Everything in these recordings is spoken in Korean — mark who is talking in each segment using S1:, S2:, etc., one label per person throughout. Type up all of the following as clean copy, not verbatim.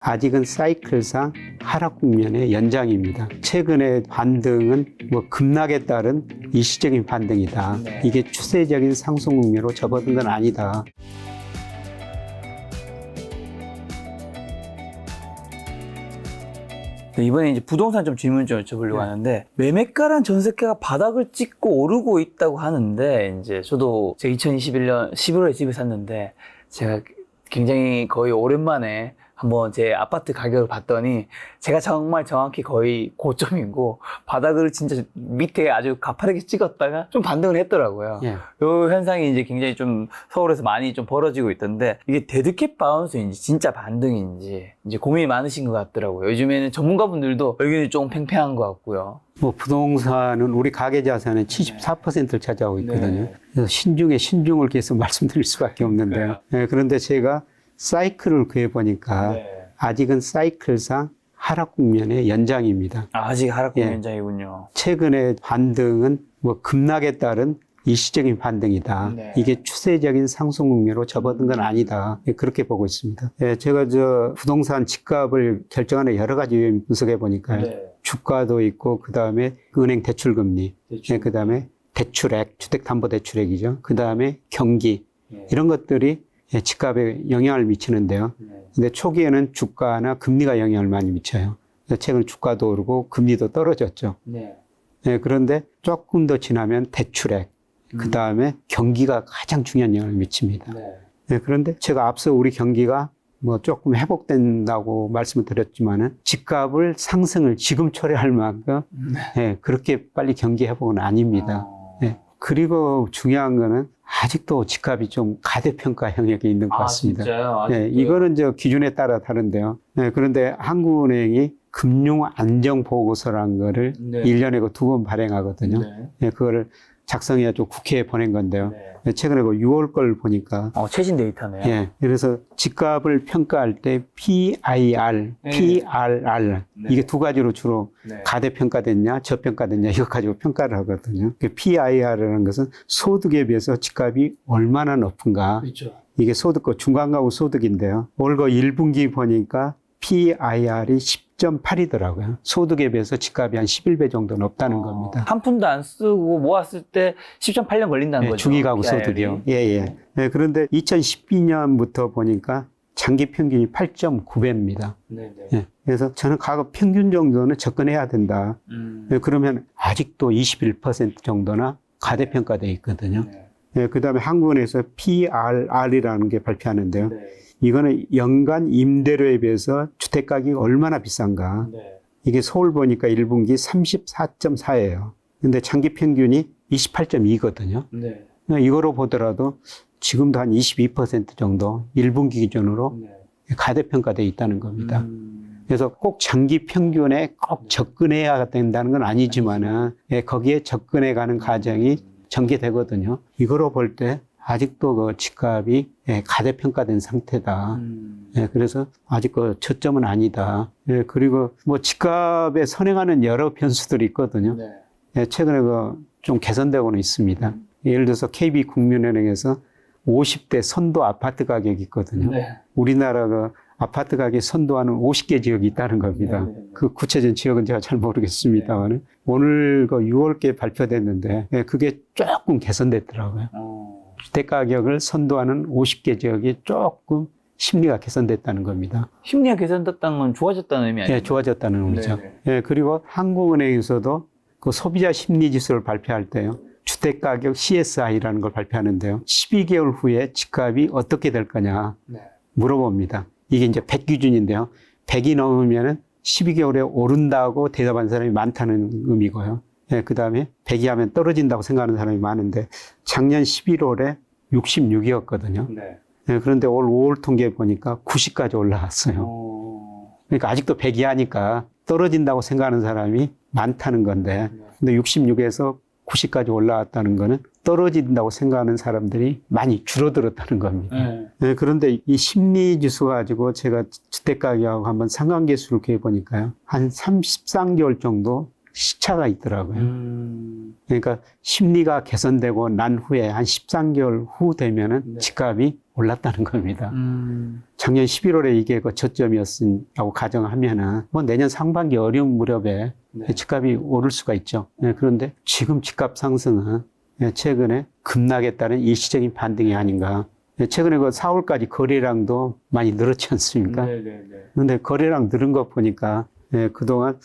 S1: 아직은 사이클상 하락 국면의 연장입니다. 최근의 반등은 급락에 따른 일시적인 반등이다. 이게 추세적인 상승 국면으로 접어든 건 아니다.
S2: 이번에 이제 부동산 좀 질문 좀 여쭤보려고 하는데, 매매가랑 전세가가 바닥을 찍고 오르고 있다고 하는데, 이제 저도 제가 2021년 11월에 집을 샀는데, 제가 굉장히 거의 오랜만에 한번 제 아파트 가격을 봤더니, 제가 정말 정확히 거의 고점이고, 바닥을 진짜 밑에 아주 가파르게 찍었다가 좀 반등을 했더라고요.
S1: 예.
S2: 이 현상이 이제 굉장히 좀 서울에서 많이 좀 벌어지고 있던데, 이게 데드캣 바운스인지 진짜 반등인지 이제 고민이 많으신 것 같더라고요. 요즘에는 전문가분들도 의견이 좀 팽팽한 것 같고요.
S1: 부동산은 우리 가계 자산의 74%를 차지하고 있거든요. 그래서 신중에 신중을 계속 말씀드릴 수밖에 없는데요. 그런데 제가 사이클을 구해보니까 아직은 사이클상 하락 국면의 연장입니다.
S2: 아직 하락 국면장이군요.
S1: 최근의 반등은 급락에 따른 일시적인 반등이다. 이게 추세적인 상승 국면으로 접어든 건 아니다. 그렇게 보고 있습니다. 제가 부동산 집값을 결정하는 여러 가지 요인 분석해 보니까요. 주가도 있고, 그 다음에 은행 대출금리, 그 다음에 대출액, 주택담보대출액이죠. 그 다음에 경기, 이런 것들이 집값에 영향을 미치는데요. 근데 초기에는 주가나 금리가 영향을 많이 미쳐요. 최근 주가도 오르고 금리도 떨어졌죠. 그런데 조금 더 지나면 대출액, 그 다음에 경기가 가장 중요한 영향을 미칩니다. 그런데 제가 앞서 우리 경기가 조금 회복된다고 말씀을 드렸지만은 집값을 상승을 지금 초래할 만큼 그렇게 빨리 경기 회복은 아닙니다. 그리고 중요한 거는 아직도 집값이 좀 가대평가 영역에 있는 것 같습니다.
S2: 진짜요?
S1: 이거는 기준에 따라 다른데요. 그런데 한국은행이 금융 안정 보고서라는 거를 1년에 2번 발행하거든요. 그거를 작성해가지고 국회에 보낸 건데요. 최근에 6월 걸 보니까.
S2: 최신 데이터네요.
S1: 그래서 집값을 평가할 때 PIR, PRR, 이게 두 가지로 주로 가대평가됐냐, 저평가됐냐, 이거 가지고 평가를 하거든요. PIR이라는 것은 소득에 비해서 집값이 얼마나 높은가.
S2: 그렇죠.
S1: 이게 소득과 중간가구 소득인데요. 올 1분기 보니까 PIR이 10.8이더라고요. 소득에 비해서 집값이 한 11배 정도 높다는 겁니다.
S2: 한 푼도 안 쓰고 모았을 때 10.8년 걸린다는 거죠.
S1: 중위가구 소득이요. 그런데 2012년부터 보니까 장기 평균이 8.9배입니다. 그래서 저는 과거 평균 정도는 접근해야 된다. 그러면 아직도 21% 정도나 가대평가되어 있거든요. 그 다음에 한국은행에서 PRR이라는 게 발표하는데요. 이거는 연간 임대료에 비해서 주택가격이 얼마나 비싼가. 이게 서울 보니까 1분기 34.4예요. 근데 장기 평균이 28.2거든요. 이거로 보더라도 지금도 한 22% 정도 1분기 기준으로 가대평가되어 있다는 겁니다. 그래서 꼭 장기 평균에 꼭 접근해야 된다는 건 아니지만은 거기에 접근해 가는 과정이 전개되거든요. 이거로 볼 때 아직도 집값이 가대평가된 상태다. 그래서 아직 저점은 아니다. 그리고 집값에 선행하는 여러 변수들이 있거든요. 최근에 좀 개선되고는 있습니다. 예를 들어서 KB국민은행에서 50대 선도 아파트 가격이 있거든요. 우리나라가 아파트 가격이 선도하는 50개 지역이 있다는 겁니다. 그 구체적인 지역은 제가 잘 모르겠습니다만 오늘 6월께 발표됐는데 그게 조금 개선됐더라고요. 주택가격을 선도하는 50개 지역이 조금 심리가 개선됐다는 겁니다.
S2: 심리가 개선됐다는 건 좋아졌다는 의미 아니에요?
S1: 좋아졌다는 의미죠. 그리고 한국은행에서도 그 소비자 심리지수를 발표할 때요. 주택가격 CSI라는 걸 발표하는데요. 12개월 후에 집값이 어떻게 될 거냐 물어봅니다. 이게 이제 100 기준인데요. 100이 넘으면은 12개월에 오른다고 대답한 사람이 많다는 의미고요. 그 다음에 100이 하면 떨어진다고 생각하는 사람이 많은데 작년 11월에 66이었거든요. 그런데 올 5월 통계 보니까 90까지 올라왔어요. 그러니까 아직도 100이 하니까 떨어진다고 생각하는 사람이 많다는 건데 근데 66에서 90까지 올라왔다는 거는 떨어진다고 생각하는 사람들이 많이 줄어들었다는 겁니다. 그런데 이 심리지수 가지고 제가 주택가격하고 한번 상관계수를 구해보니까요. 한 13개월 정도 시차가 있더라고요. 그러니까 심리가 개선되고 난 후에 한 13개월 후 되면은 집값이 올랐다는 겁니다. 작년 11월에 이게 그 저점이었다고 가정하면은 뭐 내년 상반기 어려운 무렵에 집값이 오를 수가 있죠. 그런데 지금 집값 상승은 최근에 급락에 따른 일시적인 반등이 아닌가. 최근에 그 4월까지 거래량도 많이 늘었지 않습니까? 그런데 거래량 늘은 거 보니까 그동안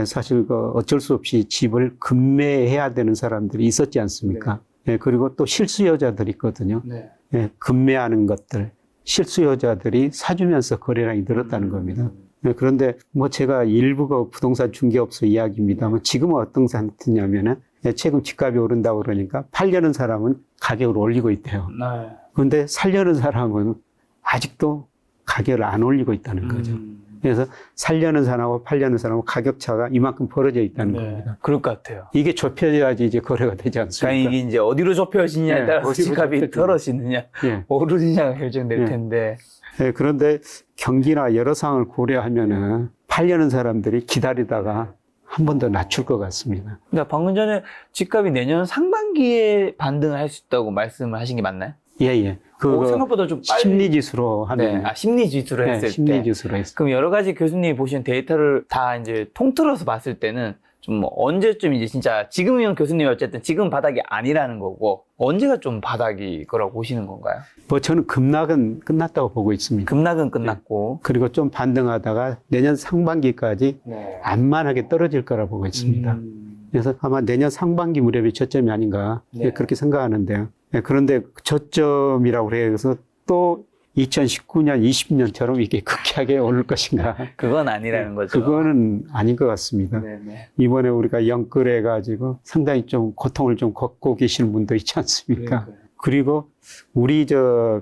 S1: 사실 그 어쩔 수 없이 집을 급매해야 되는 사람들이 있었지 않습니까? 그리고 또 실수요자들이 있거든요. 급매하는 것들, 실수요자들이 사주면서 거래량이 늘었다는 겁니다. 그런데 뭐 제가 일부 그 부동산 중개업소 이야기입니다만 지금은 어떤 상태냐면은 최근 집값이 오른다고 그러니까 팔려는 사람은 가격을 올리고 있대요. 그런데 살려는 사람은 아직도 가격을 안 올리고 있다는 거죠. 그래서 살려는 사람하고 팔려는 사람하고 가격 차가 이만큼 벌어져 있다는 겁니다.
S2: 그럴 것 같아요.
S1: 이게 좁혀져야지 이제 거래가 되지 않습니까?
S2: 그러니까 이게 이제 어디로 좁혀지냐에 따라서
S1: 어디로
S2: 집값이
S1: 좁혀지냐.
S2: 떨어지느냐, 오르느냐가 결정될 텐데.
S1: 그런데 경기나 여러 상황을 고려하면은 팔려는 사람들이 기다리다가 한 번 더 낮출 것 같습니다.
S2: 그러니까 방금 전에 집값이 내년 상반기에 반등을 할 수 있다고 말씀을 하신 게 맞나요?
S1: 예. 그
S2: 생각보다 좀 빨리.
S1: 심리지수로 하면.
S2: 심리지수로 했을 때.
S1: 심리지수로 했을 때.
S2: 그럼 여러 가지 교수님이 보신 데이터를 다 이제 통틀어서 봤을 때는 좀 언제쯤 이제 진짜 지금이면 교수님이 어쨌든 지금 바닥이 아니라는 거고 언제가 좀 바닥이 거라고 보시는 건가요?
S1: 뭐 저는 급락은 끝났다고 보고 있습니다.
S2: 급락은 끝났고.
S1: 그리고 좀 반등하다가 내년 상반기까지 안만하게 떨어질 거라 보고 있습니다. 그래서 아마 내년 상반기 무렵이 저점이 아닌가 그렇게 생각하는데요. 그런데 저점이라고 해서 또 2019년, 20년처럼 이게 급하게 오를 것인가?
S2: 그건 아니라는 거죠.
S1: 그거는 아닌 것 같습니다. 이번에 우리가 영끌해가지고 상당히 좀 고통을 좀 겪고 계시는 분도 있지 않습니까? 그리고 우리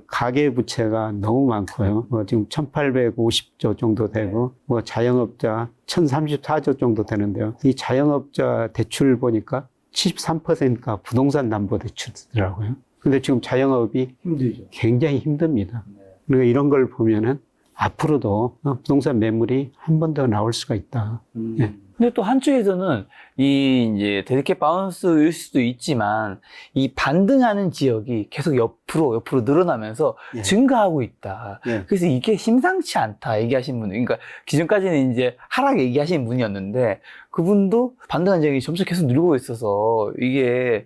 S1: 가계부채가 너무 많고요. 지금 1,850조 정도 되고, 자영업자 1,034조 정도 되는데요. 이 자영업자 대출 보니까 73%가 부동산 담보 대출이더라고요. 근데 지금 자영업이 힘들죠. 굉장히 힘듭니다. 그러니까 이런 걸 보면은 앞으로도 부동산 매물이 한 번 더 나올 수가 있다.
S2: 근데 또 한쪽에서는 이 이제 데드캣 바운스일 수도 있지만 이 반등하는 지역이 계속 옆으로 늘어나면서 증가하고 있다. 그래서 이게 심상치 않다 얘기하신 분, 그러니까 기존까지는 이제 하락 얘기하신 분이었는데 그분도 반등한 지역이 점차 계속 늘고 있어서 이게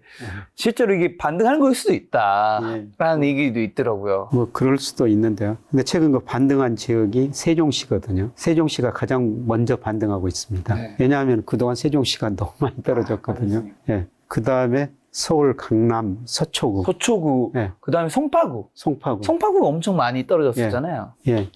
S2: 실제로 이게 반등하는 거일 수도 있다라는 얘기도 있더라고요.
S1: 뭐 그럴 수도 있는데요. 근데 최근 그 반등한 지역이 세종시거든요. 세종시가 가장 먼저 반등하고 있습니다. 왜냐하면 그동안 세종시가 너무 많이 떨어졌거든요. 그 다음에 서울, 강남, 서초구.
S2: 그 다음에 송파구. 송파구가 엄청 많이 떨어졌었잖아요.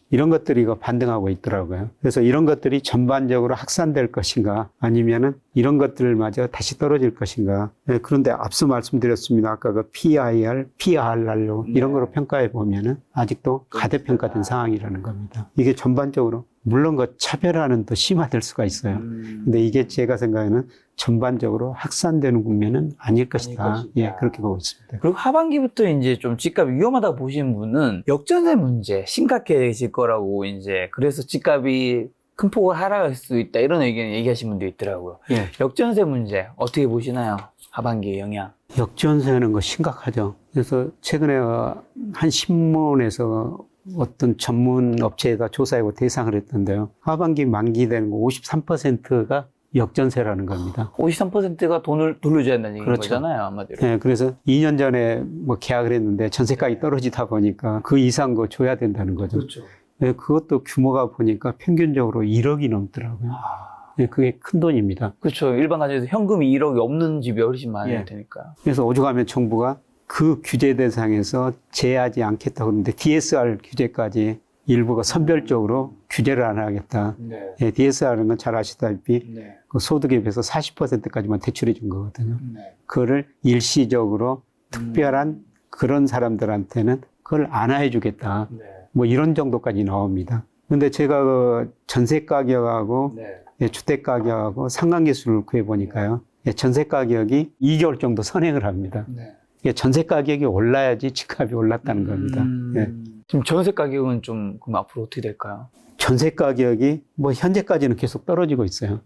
S1: 이런 것들이 이거 반등하고 있더라고요. 그래서 이런 것들이 전반적으로 확산될 것인가, 아니면은 이런 것들마저 다시 떨어질 것인가. 그런데 앞서 말씀드렸습니다. 아까 그 PIR, PRR로 이런 거로 평가해 보면은 아직도 가대평가된 상황이라는 겁니다. 이게 전반적으로 물론 그 차별화는 더 심화될 수가 있어요. 근데 이게 제가 생각에는 전반적으로 확산되는 국면은 아닐 것이다. 그렇게 보고 있습니다.
S2: 그리고 하반기부터 이제 좀 집값이 위험하다고 보시는 분은 역전세 문제 심각해질 거라고 이제 그래서 집값이 큰 폭으로 하락할 수 있다 이런 의견 얘기하시는 분도 있더라고요. 역전세 문제 어떻게 보시나요? 하반기의 영향.
S1: 역전세는 거 심각하죠. 그래서 최근에 한 신문에서 어떤 전문 업체에다 조사하고 대상을 했던데요. 하반기 만기되는 거 53%가 역전세라는 겁니다.
S2: 53%가 돈을 돌려줘야 한다는 얘기인 거잖아요, 한마디로.
S1: 그래서 2년 전에 뭐 계약을 했는데 전세가가 떨어지다 보니까 그 이상 거 줘야 된다는 거죠. 그것도 규모가 보니까 평균적으로 1억이 넘더라고요. 그게 큰 돈입니다.
S2: 그렇죠. 일반 가정에서 현금이 1억이 없는 집이 훨씬 많을 테니까.
S1: 그래서 오죽하면 정부가 그 규제 대상에서 제하지 않겠다 그러는데 DSR 규제까지 일부가 선별적으로 규제를 안 하겠다. DSR은 건 잘 아시다시피 그 소득에 비해서 40%까지만 대출해 준 거거든요. 그거를 일시적으로 특별한 그런 사람들한테는 그걸 안아해 주겠다. 뭐 이런 정도까지 나옵니다. 근데 제가 그 전세 가격하고 주택 가격하고 상관계수를 구해 보니까요. 전세 가격이 2개월 정도 선행을 합니다. 전세 가격이 올라야지 집값이 올랐다는 겁니다.
S2: 지금 전세 가격은 좀 그럼 앞으로 어떻게 될까요?
S1: 전세 가격이 뭐 현재까지는 계속 떨어지고 있어요.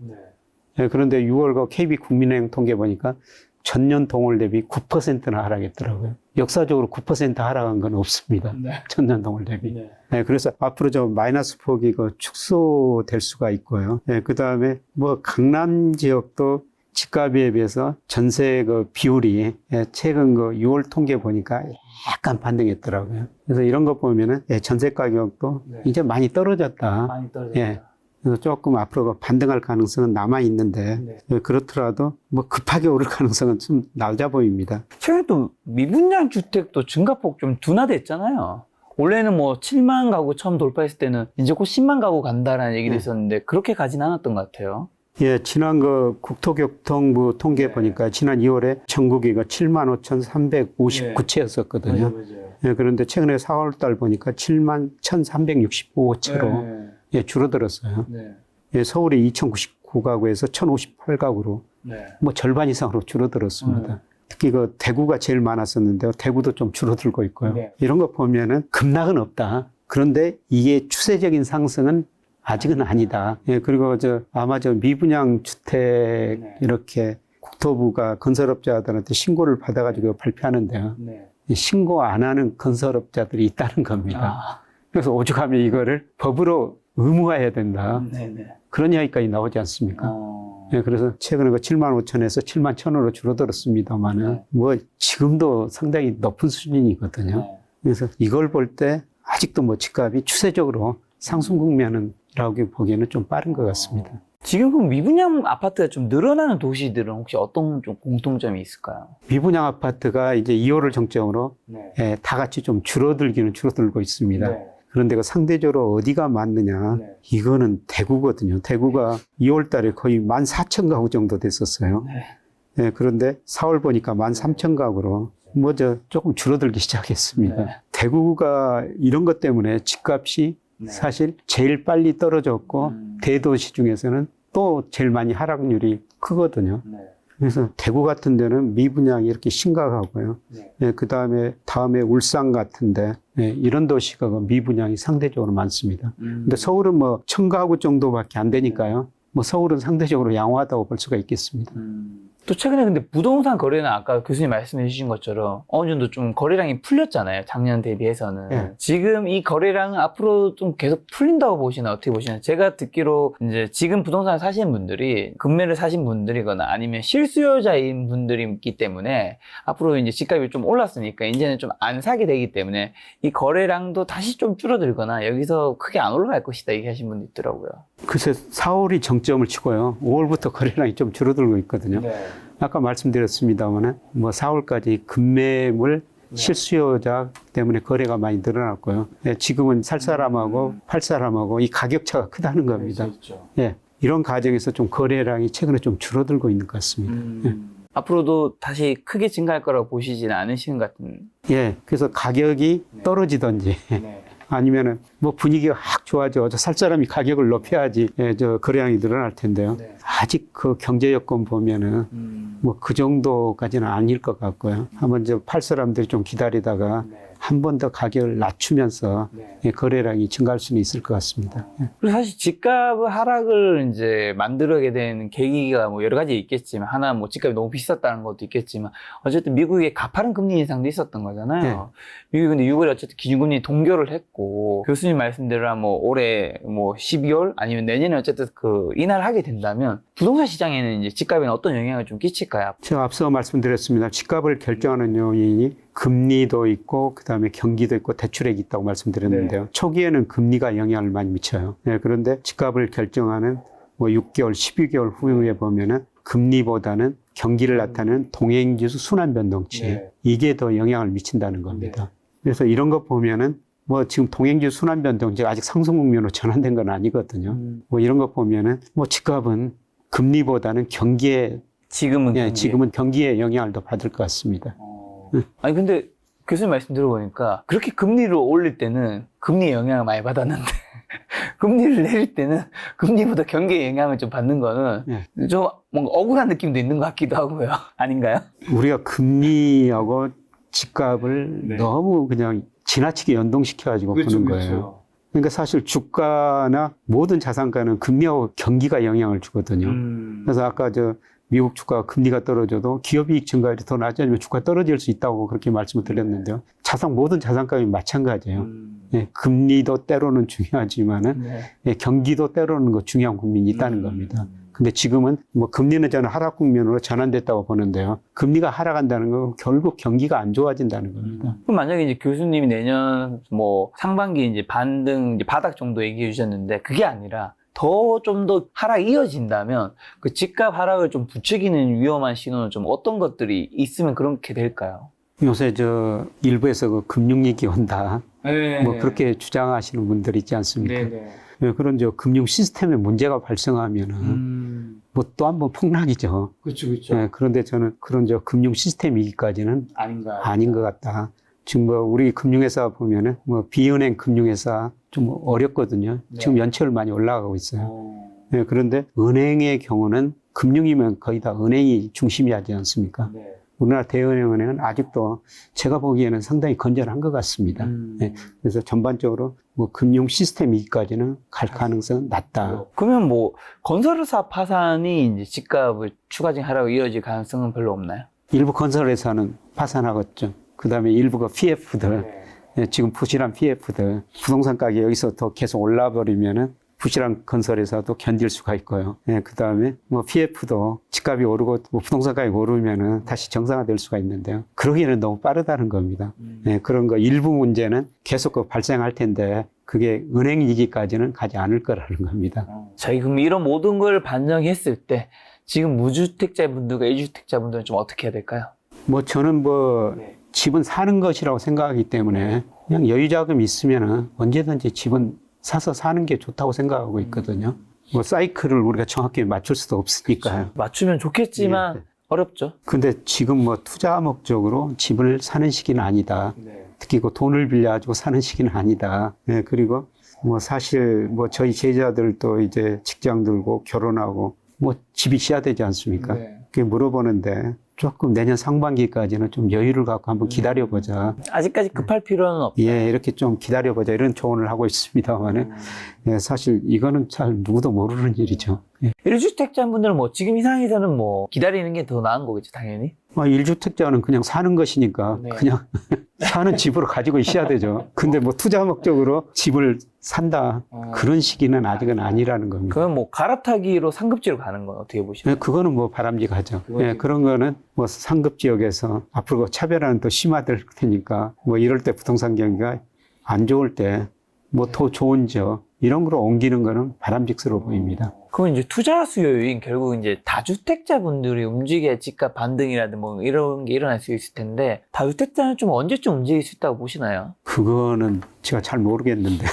S1: 그런데 6월 그 KB 국민은행 통계 보니까 전년 동월 대비 9%나 하락했더라고요. 역사적으로 9% 하락한 건 없습니다.
S2: 네.
S1: 전년 동월 대비.
S2: 네.
S1: 네, 그래서 앞으로 좀 마이너스 폭이 축소될 수가 있고요. 네, 그 다음에 뭐 강남 지역도 집값에 비해서 전세 비율이 최근 6월 통계 보니까 약간 반등했더라고요. 그래서 이런 거 보면은 전세 가격도
S2: 네.
S1: 이제 많이 떨어졌다.
S2: 많이 떨어졌다.
S1: 예. 그래서 조금 앞으로 반등할 가능성은 남아 있는데 그렇더라도 뭐 급하게 오를 가능성은 좀 낮아 보입니다.
S2: 최근에 또 미분양 주택도 증가폭 좀 둔화됐잖아요. 원래는 뭐 7만 가구 처음 돌파했을 때는 이제 곧 10만 가구 간다라는 얘기를 했었는데 그렇게 가진 않았던 것 같아요.
S1: 예, 지난 국토교통부 통계 보니까 지난 2월에 전국이 75,359채였었거든요.
S2: 맞아요.
S1: 예, 그런데 최근에 4월 달 보니까 71,365채로 예, 줄어들었어요.
S2: 네.
S1: 예, 서울이 2,099가구에서 1,058가구로
S2: 네.
S1: 뭐 절반 이상으로 줄어들었습니다. 특히 대구가 제일 많았었는데요. 대구도 좀 줄어들고 있고요.
S2: 네.
S1: 이런 거 보면은 급락은 없다. 그런데 이게 추세적인 상승은 아직은 아니다. 예, 그리고 아마 미분양 주택 이렇게 국토부가 건설업자들한테 신고를 받아가지고 발표하는데요. 이 신고 안 하는 건설업자들이 있다는 겁니다. 그래서 오죽하면 이거를 법으로 의무화해야 된다. 그런 이야기까지 나오지 않습니까? 예, 그래서 최근에 7만 5천에서 7만 1천으로 줄어들었습니다만은 뭐 지금도 상당히 높은 수준이거든요. 그래서 이걸 볼 때 아직도 뭐 집값이 추세적으로 상승 국면이라고 보기에는 좀 빠른 것 같습니다.
S2: 지금 그럼 미분양 아파트가 좀 늘어나는 도시들은 혹시 어떤 좀 공통점이 있을까요?
S1: 미분양 아파트가 이제 2월을 정점으로 예, 다 같이 좀 줄어들기는 줄어들고 있습니다. 그런데 상대적으로 어디가 많느냐? 이거는 대구거든요. 대구가 2월 달에 거의 14,000가구 정도 됐었어요. 예, 그런데 4월 보니까 13,000가구로 조금 줄어들기 시작했습니다. 대구가 이런 것 때문에 집값이 사실 제일 빨리 떨어졌고 대도시 중에서는 또 제일 많이 하락률이 크거든요. 그래서 대구 같은 데는 미분양이 이렇게 심각하고요. 예, 다음에 울산 같은데 예, 이런 도시가 미분양이 상대적으로 많습니다. 근데 서울은 1,000가구 정도밖에 안 되니까요. 서울은 상대적으로 양호하다고 볼 수가 있겠습니다.
S2: 또 최근에 근데 부동산 거래는 아까 교수님 말씀해 주신 것처럼 어느 정도 좀 거래량이 풀렸잖아요. 작년 대비해서는. 지금 이 거래량은 앞으로 좀 계속 풀린다고 보시나요? 어떻게 보시나요? 제가 듣기로 이제 지금 부동산 사시는 분들이 금매를 사신 분들이거나 아니면 실수요자인 분들이 있기 때문에 앞으로 이제 집값이 좀 올랐으니까 이제는 좀 안 사게 되기 때문에 이 거래량도 다시 좀 줄어들거나 여기서 크게 안 올라갈 것이다 얘기하신 분도 있더라고요.
S1: 글쎄 4월이 정점을 치고요. 5월부터 거래량이 좀 줄어들고 있거든요. 아까 말씀드렸습니다만 4월까지 금매물 실수요자 때문에 거래가 많이 늘어났고요. 예, 지금은 살 사람하고 팔 사람하고 이 가격차가 크다는 겁니다. 예, 이런 과정에서 좀 거래량이 최근에 좀 줄어들고 있는 것 같습니다.
S2: 앞으로도 다시 크게 증가할 거라고 보시지는 않으시는 것 같은.
S1: 예, 그래서 가격이 떨어지든지 아니면은 분위기가 확 좋아져서 살 사람이 가격을 높여야지 거래량이 늘어날 텐데요. 아직 그 경제 여건 보면은 그 정도까지는 아닐 것 같고요. 한번 팔 사람들이 좀 기다리다가 한 번 더 가격을 낮추면서 거래량이 증가할 수는 있을 것 같습니다.
S2: 그리고 사실 집값 하락을 이제 만들게 된 계기가 여러 가지 있겠지만 하나 집값이 너무 비쌌다는 것도 있겠지만 어쨌든 미국의 가파른 금리 인상도 있었던 거잖아요. 미국이 근데 6월에 어쨌든 기준금리 동결을 했고 교수님 말씀대로 올해 12월 아니면 내년에 어쨌든 인하를 하게 된다면 부동산 시장에는 이제 집값에는 어떤 영향을 좀 끼칠까요?
S1: 제가 앞서 말씀드렸습니다. 집값을 결정하는 요인이 금리도 있고 그다음에 경기도 있고 대출액이 있다고 말씀드렸는데요. 초기에는 금리가 영향을 많이 미쳐요. 그런데 집값을 결정하는 6개월, 12개월 후에 보면은 금리보다는 경기를 나타내는 동행지수 순환변동치 이게 더 영향을 미친다는 겁니다. 그래서 이런 거 보면은 지금 동행지수 순환변동치가 아직 상승 국면으로 전환된 건 아니거든요. 이런 거 보면은 집값은 금리보다는 경기에 지금은 경기에 영향을 더 받을 것 같습니다.
S2: 아니 근데 교수님 말씀 들어보니까 그렇게 금리를 올릴 때는 금리에 영향을 많이 받았는데 금리를 내릴 때는 금리보다 경기에 영향을 좀 받는 거는 좀 뭔가 억울한 느낌도 있는 것 같기도 하고요. 아닌가요?
S1: 우리가 금리하고 집값을 너무 그냥 지나치게 연동시켜가지고 보는 거예요. 그러니까 사실 주가나 모든 자산가는 금리하고 경기가 영향을 주거든요. 그래서 아까 미국 주가 금리가 떨어져도 기업이익 증가율이 더 낮아지면 주가 떨어질 수 있다고 그렇게 말씀을 드렸는데요. 모든 자산가격이 마찬가지예요. 예, 금리도 때로는 중요하지만은 예, 경기도 때로는 그 중요한 국민이 있다는 겁니다. 근데 지금은 뭐 금리는 저는 하락 국면으로 전환됐다고 보는데요. 금리가 하락한다는 건 결국 경기가 안 좋아진다는 겁니다.
S2: 그럼 만약에 이제 교수님이 내년 뭐 상반기 이제 반등, 이제 바닥 정도 얘기해 주셨는데 그게 아니라 좀 더 하락이 이어진다면 그 집값 하락을 좀 부추기는 위험한 신호는 좀 어떤 것들이 있으면 그렇게 될까요?
S1: 요새 일부에서 그 금융위기 온다.
S2: 네.
S1: 뭐 그렇게 주장하시는 분들이 있지 않습니까?
S2: 네네.
S1: 네, 그런 금융 시스템에 문제가 발생하면은 뭐 또 한 번 폭락이죠.
S2: 그렇죠, 그렇죠.
S1: 네, 그런데 저는 그런 금융 시스템 위기까지는 아닌 것 같다. 지금 뭐 우리 금융회사 보면은 뭐 비은행 금융회사 좀 어렵거든요.
S2: 네.
S1: 지금 연체율 많이 올라가고 있어요. 네, 그런데 은행의 경우는 금융이면 거의 다 은행이 중심이 하지 않습니까?
S2: 네.
S1: 우리나라 대은행은 아직도 제가 보기에는 상당히 건전한 것 같습니다. 네, 그래서 전반적으로 뭐 금융 시스템 위기까지는 갈 가능성은 낮다.
S2: 그러면 뭐 건설사 파산이 이제 집값을 추가적인 하락으로 이어질 가능성은 별로 없나요?
S1: 일부 건설회사는 파산하겠죠. 그 다음에 일부가 PF들, 예, 지금 부실한 PF들, 부동산 가격이 여기서 더 계속 올라버리면은 부실한 건설회사도 견딜 수가 있고요. 예, 그 다음에 뭐 PF도 집값이 오르고 뭐 부동산 가격이 오르면은 다시 정상화될 수가 있는데요. 그러기에는 너무 빠르다는 겁니다. 예, 그런 거 일부 문제는 계속 발생할 텐데 그게 은행 위기까지는 가지 않을 거라는 겁니다.
S2: 저희 그럼 이런 모든 걸 반영했을 때 지금 무주택자분들과 1주택자분들은 좀 어떻게 해야 될까요?
S1: 뭐 저는 집은 사는 것이라고 생각하기 때문에 그냥 여유 자금이 있으면은 언제든지 집은 사서 사는 게 좋다고 생각하고 있거든요. 뭐 사이클을 우리가 정확히 맞출 수도 없으니까요.
S2: 맞추면 좋겠지만
S1: 예.
S2: 어렵죠.
S1: 근데 지금 뭐 투자 목적으로 집을 사는 시기는 아니다. 특히 그 돈을 빌려가지고 사는 시기는 아니다. 네, 그리고 뭐 사실 뭐 저희 제자들도 이제 직장 들고 결혼하고 뭐 집이 있어야 되지 않습니까? 그게 물어보는데 조금 내년 상반기까지는 좀 여유를 갖고 한번 기다려보자.
S2: 아직까지 급할 필요는 없다.
S1: 예, 이렇게 좀 기다려보자. 이런 조언을 하고 있습니다만은, 예, 사실 이거는 잘 누구도 모르는 일이죠. 예.
S2: 1주택자분들은 뭐 지금 이 상황에서는 뭐 기다리는 게 더 나은 거겠죠, 당연히.
S1: 1주택자는 그냥 사는 것이니까
S2: 네.
S1: 그냥 사는 집으로 가지고 있어야 되죠. 근데 뭐 투자 목적으로 집을 산다. 그런 시기는 아직은 아니라는 겁니다.
S2: 그러면 뭐 갈아타기로 상급지로 가는 건 어떻게 보시나요?
S1: 예, 그거는 뭐 바람직하죠. 예, 그런 거는 뭐 상급 지역에서 앞으로 차별화는 또 심화될 테니까 뭐 이럴 때 부동산 경기가 안 좋을 때 뭐 더 좋은 지역 이런 거로 옮기는 거는 바람직스러워 보입니다.
S2: 그럼 이제 투자 수요인 결국 이제 다주택자분들이 움직여야 집값 반등이라든 뭐 이런 게 일어날 수 있을 텐데 다주택자는 좀 언제쯤 움직일 수 있다고 보시나요?
S1: 그거는 제가 잘 모르겠는데.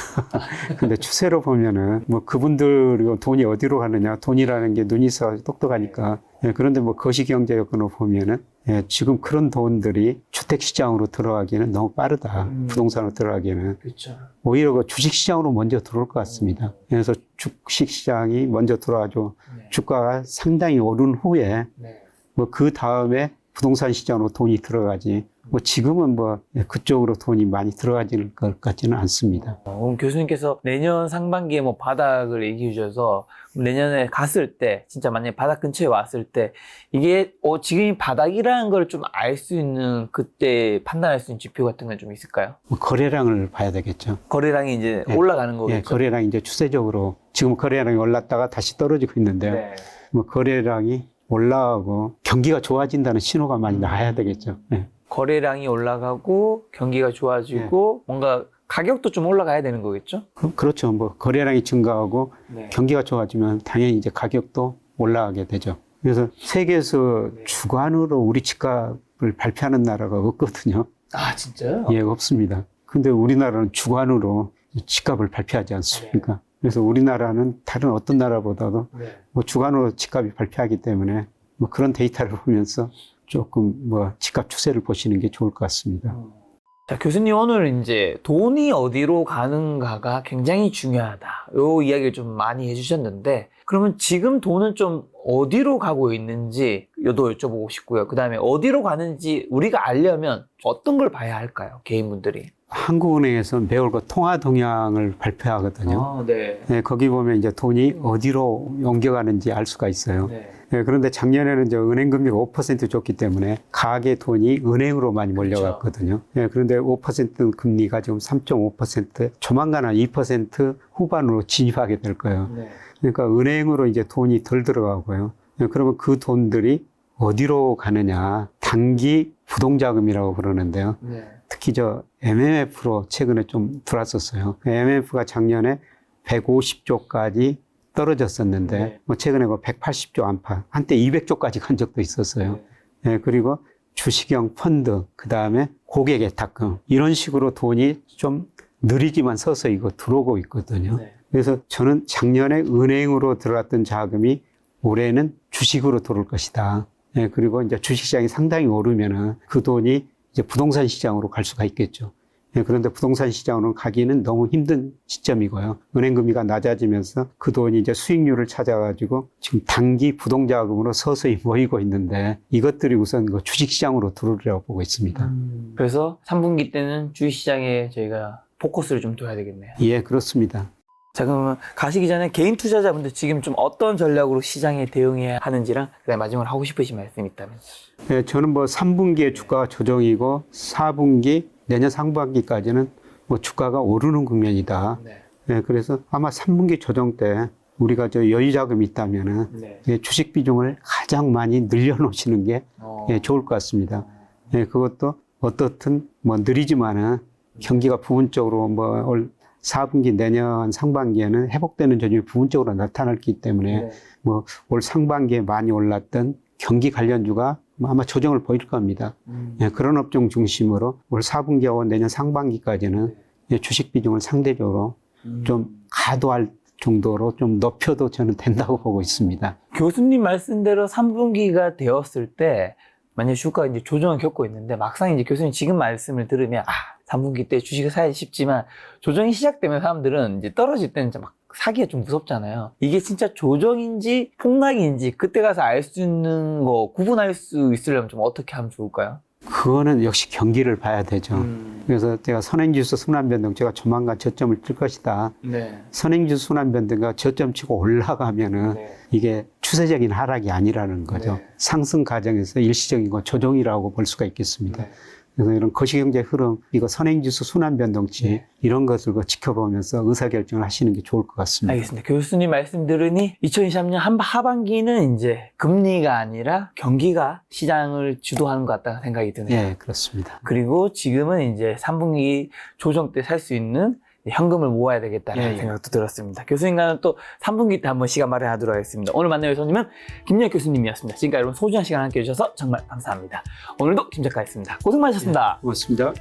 S1: 근데 추세로 보면은 뭐 그분들 돈이 어디로 가느냐. 돈이라는 게 눈이 있어 똑똑하니까. 예, 그런데 뭐 거시경제 여건으로 보면은 예, 지금 그런 돈들이 주택시장으로 들어가기에는 너무 빠르다. 부동산으로 들어가기에는.
S2: 그렇죠.
S1: 오히려 그 주식시장으로 먼저 들어올 것 같습니다. 그래서 주식시장이 먼저 들어와줘. 주가가 상당히 오른 후에 뭐 그 다음에 부동산 시장으로 돈이 들어가지. 뭐 지금은 뭐 그쪽으로 돈이 많이 들어가질 것 같지는 않습니다.
S2: 그럼 교수님께서 내년 상반기에 뭐 바닥을 얘기해 주셔서 내년에 갔을 때 진짜 만약에 바닥 근처에 왔을 때 이게 지금이 바닥이라는 걸 좀 알 수 있는 그때 판단할 수 있는 지표 같은 건 좀 있을까요?
S1: 뭐 거래량을 봐야 되겠죠.
S2: 거래량이 이제
S1: 예.
S2: 올라가는 거겠죠.
S1: 예, 거래량이 이제 추세적으로 지금 거래량이 올랐다가 다시 떨어지고 있는데요.
S2: 네.
S1: 뭐 거래량이 올라가고 경기가 좋아진다는 신호가 많이 나야 되겠죠. 예.
S2: 거래량이 올라가고 경기가 좋아지고 뭔가 가격도 좀 올라가야 되는 거겠죠?
S1: 그렇죠. 뭐 거래량이 증가하고 경기가 좋아지면 당연히 이제 가격도 올라가게 되죠. 그래서 세계에서 주관으로 우리 집값을 발표하는 나라가 없거든요.
S2: 아, 진짜요?
S1: 예, 없습니다. 근데 우리나라는 주관으로 집값을 발표하지 않습니까? 그래서 우리나라는 다른 어떤 나라보다도 뭐 주관으로 집값이 발표하기 때문에 뭐 그런 데이터를 보면서 조금 뭐 집값 추세를 보시는 게 좋을 것 같습니다.
S2: 자, 교수님 오늘 이제 돈이 어디로 가는가가 굉장히 중요하다. 요 이야기를 좀 많이 해주셨는데 그러면 지금 돈은 좀 어디로 가고 있는지 요도 여쭤보고 싶고요. 그 다음에 어디로 가는지 우리가 알려면 어떤 걸 봐야 할까요? 개인분들이.
S1: 한국은행에서 매월 그 통화 동향을 발표하거든요.
S2: 아, 네.
S1: 네, 거기 보면 이제 돈이 어디로 옮겨가는지 알 수가 있어요.
S2: 네.
S1: 네, 그런데 작년에는 이제 은행 금리가 5% 줬기 때문에 가계 돈이 은행으로 많이 몰려갔거든요. 네, 그런데 5% 금리가 지금 3.5%, 조만간 한 2% 후반으로 진입하게 될 거예요.
S2: 네.
S1: 그러니까 은행으로 이제 돈이 덜 들어가고요. 네, 그러면 그 돈들이 어디로 가느냐? 단기 부동자금이라고 그러는데요.
S2: 네.
S1: 특히 저 MMF로 최근에 좀 들어왔었어요. MMF가 작년에 150조까지 떨어졌었는데,
S2: 네.
S1: 뭐 최근에 그 180조 안팎, 한때 200조까지 간 적도 있었어요.
S2: 네.
S1: 예, 그리고 주식형 펀드, 그 다음에 고객 예탁금, 이런 식으로 돈이 좀 느리지만 서서히 이거 들어오고 있거든요.
S2: 네.
S1: 그래서 저는 작년에 은행으로 들어갔던 자금이 올해는 주식으로 들어올 것이다. 예, 그리고 이제 주식시장이 상당히 오르면은 그 돈이 이제 부동산 시장으로 갈 수가 있겠죠. 예, 그런데 부동산 시장으로 가기는 너무 힘든 시점이고요. 은행 금리가 낮아지면서 그 돈이 이제 수익률을 찾아가지고 지금 단기 부동자금으로 서서히 모이고 있는데 이것들이 우선 그 주식시장으로 들어오리라고 보고 있습니다.
S2: 그래서 3분기 때는 주식시장에 저희가 포커스를 좀 둬야 되겠네요.
S1: 예, 그렇습니다.
S2: 자, 그러면 가시기 전에 개인 투자자분들 지금 좀 어떤 전략으로 시장에 대응해야 하는지랑 그다음에 마지막으로 하고 싶으신 말씀이 있다면.
S1: 예, 저는 뭐 3분기에 주가가 조정이고 4분기 내년 상반기까지는 뭐 주가가 오르는 국면이다.
S2: 네.
S1: 예, 그래서 아마 3분기 조정 때 우리가 저 여유 자금이 있다면은
S2: 네.
S1: 예, 주식 비중을 가장 많이 늘려놓으시는 게 예, 좋을 것 같습니다. 예, 그것도 어떻든 뭐 느리지만은 경기가 부분적으로 뭐 올 4분기 내년 상반기에는 회복되는 전율이 부분적으로 나타났기 때문에
S2: 네.
S1: 뭐 올 상반기에 많이 올랐던 경기 관련주가 아마 조정을 보일 겁니다. 예, 그런 업종 중심으로 올 4분기하고 내년 상반기까지는 예, 주식 비중을 상대적으로 좀 과도할 정도로 좀 높여도 저는 된다고 보고 있습니다.
S2: 교수님 말씀대로 3분기가 되었을 때 만약 주가가 이제 조정을 겪고 있는데 막상 이제 교수님 지금 말씀을 들으면 3분기 때 주식을 사야지 싶지만 조정이 시작되면 사람들은 이제 떨어질 때는 막 사기가 좀 무섭잖아요. 이게 진짜 조정인지 폭락인지 그때 가서 알 수 있는 거 구분할 수 있으려면 좀 어떻게 하면 좋을까요?
S1: 그거는 역시 경기를 봐야 되죠. 그래서 제가 선행지수 순환변동 제가 조만간 저점을 칠 것이다.
S2: 네.
S1: 선행지수 순환변동가 저점 치고 올라가면은 이게 추세적인 하락이 아니라는 거죠.
S2: 네.
S1: 상승 과정에서 일시적인 거 조정이라고 볼 수가 있겠습니다.
S2: 네.
S1: 그래서 이런 거시경제 흐름, 이거 선행지수 순환변동치 이런 것을 지켜보면서 의사결정을 하시는 게 좋을 것 같습니다.
S2: 알겠습니다. 교수님 말씀 들으니 2023년 하반기는 이제 금리가 아니라 경기가 시장을 주도하는 것 같다는 생각이 드네요.
S1: 예, 그렇습니다.
S2: 그리고 지금은 이제 3분기 조정 때 살 수 있는 현금을 모아야 되겠다는 생각도 들었습니다. 교수님과는 또 3분기 때 한번 시간 마련하도록 하겠습니다. 오늘 만날 손님은 김영혁 교수님이었습니다. 지금까지 여러분 소중한 시간 함께 해주셔서 정말 감사합니다. 오늘도 김 작가였습니다. 고생 많으셨습니다.
S1: 고맙습니다.